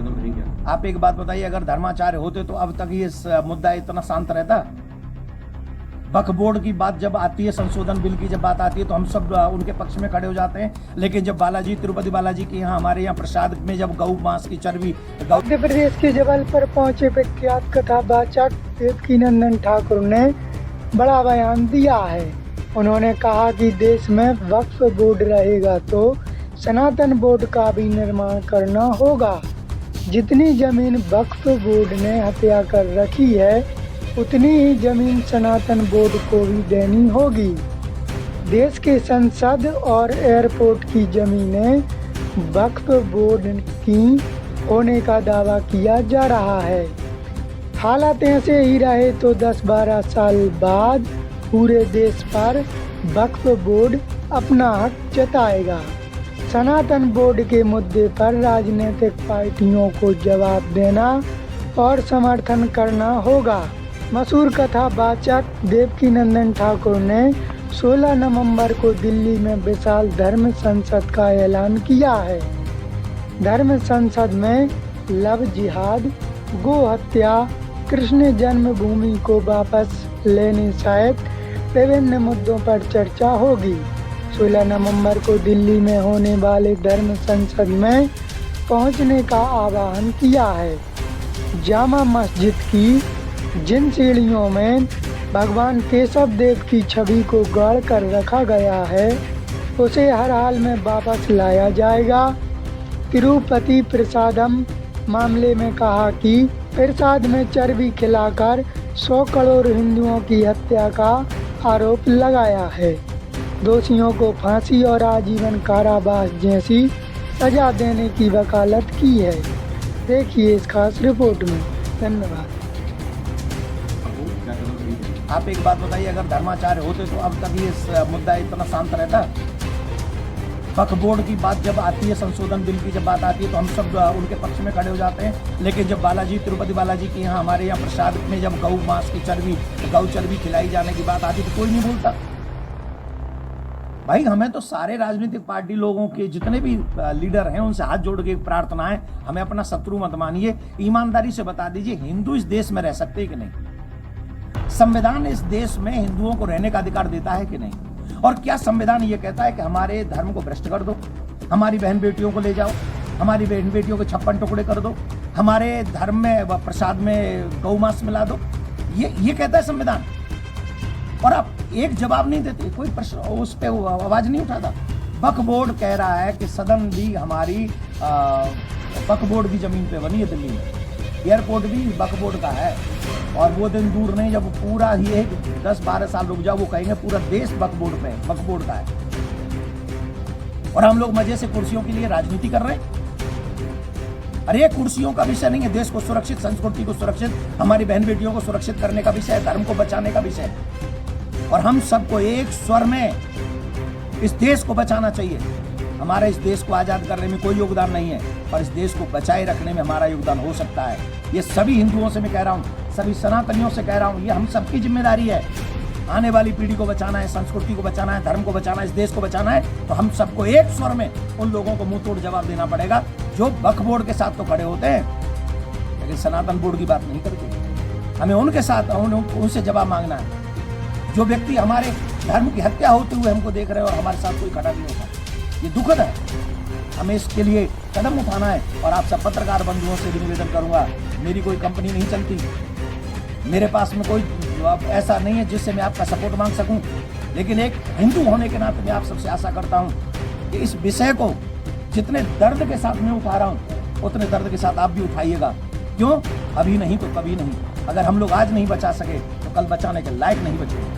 कदम रहेंगे? आप एक बात बताइए, अगर धर्माचार्य होते तो अब तक ये मुद्दा इतना शांत रहता? वक्फ बोर्ड की बात जब आती है, संशोधन बिल की जब बात आती है, तो हम सब उनके पक्ष में खड़े हो जाते हैं। लेकिन जब तिरुपति बालाजी के यहाँ, हमारे यहाँ प्रसाद में जब गौ मांस की चर्बी, मध्य प्रदेश के जबलपुर पहुंचे विख्यात कथावाचक देवकीनंदन ठाकुर ने बड़ा बयान दिया है। उन्होंने कहा कि देश में वक्फ बोर्ड रहेगा तो सनातन बोर्ड का भी निर्माण करना होगा। जितनी जमीन वक्फ बोर्ड ने हत्या कर रखी है, उतनी ही जमीन सनातन बोर्ड को भी देनी होगी। देश के संसद और एयरपोर्ट की जमीनें वक्फ बोर्ड की होने का दावा किया जा रहा है। हालात ऐसे ही रहे तो 10-12 साल बाद पूरे देश पर वक्फ बोर्ड अपना हक जताएगा। सनातन बोर्ड के मुद्दे पर राजनीतिक पार्टियों को जवाब देना और समर्थन करना होगा। मशहूर कथावाचक देवकीनंदन ठाकुर ने 16 नवंबर को दिल्ली में विशाल धर्म संसद का ऐलान किया है। धर्म संसद में लव जिहाद, गो हत्या, कृष्ण जन्मभूमि को वापस लेने सहित विभिन्न मुद्दों पर चर्चा होगी। 16 नवंबर को दिल्ली में होने वाले धर्म संसद में पहुंचने का आह्वान किया है। जामा मस्जिद की जिन सीढ़ियों में भगवान केशव देव की छवि को गाड़ कर रखा गया है, उसे हर हाल में वापस लाया जाएगा। तिरुपति प्रसादम मामले में कहा कि प्रसाद में चर्बी खिलाकर 100 करोड़ हिंदुओं की हत्या का आरोप लगाया है। दोषियों को फांसी और आजीवन कारावास जैसी सजा देने की वकालत की है। देखिए इस खास रिपोर्ट में। धन्यवाद। आप एक बात बताइए, अगर धर्माचार्य होते तो अब तक ये मुद्दा इतना शांत रहता? वक्फ बोर्ड की बात जब आती है, संशोधन बिल की जब बात आती है, तो हम सब उनके पक्ष में खड़े हो जाते हैं। लेकिन जब तिरुपति बालाजी के यहाँ, हमारे यहाँ प्रसाद में जब गौ मांस की चर्बी, गौ चर्बी खिलाई जाने की बात आती है, तो कोई नहीं बोलता। भाई, हमें तो सारे राजनीतिक पार्टी लोगों के जितने भी लीडर हैं, उनसे हाथ जोड़ के प्रार्थना है, हमें अपना शत्रु मत मानिए। ईमानदारी से बता दीजिए, हिंदू इस देश में रह सकते हैं कि नहीं? संविधान इस देश में हिंदुओं को रहने का अधिकार देता है कि नहीं? और क्या संविधान ये कहता है कि हमारे धर्म को भ्रष्ट कर दो, हमारी बहन बेटियों को ले जाओ, हमारी बहन बेटियों को 56 टुकड़े कर दो, हमारे धर्म में प्रसाद में गौ मांस मिला दो? ये कहता है संविधान? और आप एक जवाब नहीं देते, कोई प्रश्न उस पर आवाज नहीं उठाता। वक्फ बोर्ड कह रहा है कि सदन भी हमारी वक्फ बोर्ड की जमीन पे बनी है दिल्ली में, एयरपोर्ट भी वक्फ बोर्ड का है। और वो दिन दूर नहीं जब पूरा ये 10-12 साल रुक जाओ, वो कहेंगे पूरा देश वक्फ बोर्ड का है। और हम लोग मजे से कुर्सियों के लिए राजनीति कर रहे हैं। अरे कुर्सियों का विषय नहीं है, देश को सुरक्षित, संस्कृति को सुरक्षित, हमारी बहन बेटियों को सुरक्षित करने का विषय है, धर्म को बचाने का विषय है। और हम सबको एक स्वर में इस देश को बचाना चाहिए। हमारे इस देश को आज़ाद करने में कोई योगदान नहीं है, पर इस देश को बचाए रखने में हमारा योगदान हो सकता है। ये सभी हिंदुओं से मैं कह रहा हूँ, सभी सनातनियों से कह रहा हूँ, ये हम सबकी जिम्मेदारी है। आने वाली पीढ़ी को बचाना है, संस्कृति को बचाना है, धर्म को बचाना है, इस देश को बचाना है। तो हम सबको एक स्वर में उन लोगों को मुंह तोड़ जवाब देना पड़ेगा जो वक्फ बोर्ड के साथ तो खड़े होते हैं, लेकिन सनातन बोर्ड की बात नहीं करते। हमें उनके साथ उनसे जवाब मांगना है। जो व्यक्ति हमारे धर्म की हत्या होते हुए हमको देख रहे हैं और हमारे साथ कोई खड़ा नहीं होता, ये दुखद है। हमें इसके लिए कदम उठाना है। और आप सब पत्रकार बंधुओं से भी निवेदन करूंगा, मेरी कोई कंपनी नहीं चलती, मेरे पास में कोई ऐसा नहीं है जिससे मैं आपका सपोर्ट मांग सकूं, लेकिन एक हिंदू होने के नाते मैं आप सबसे आशा करता हूं कि इस विषय को जितने दर्द के साथ मैं उठा रहा हूं, उतने दर्द के साथ आप भी उठाइएगा। क्यों? अभी नहीं तो कभी नहीं। अगर हम लोग आज नहीं बचा सके तो कल बचाने के लायक नहीं बचेंगे।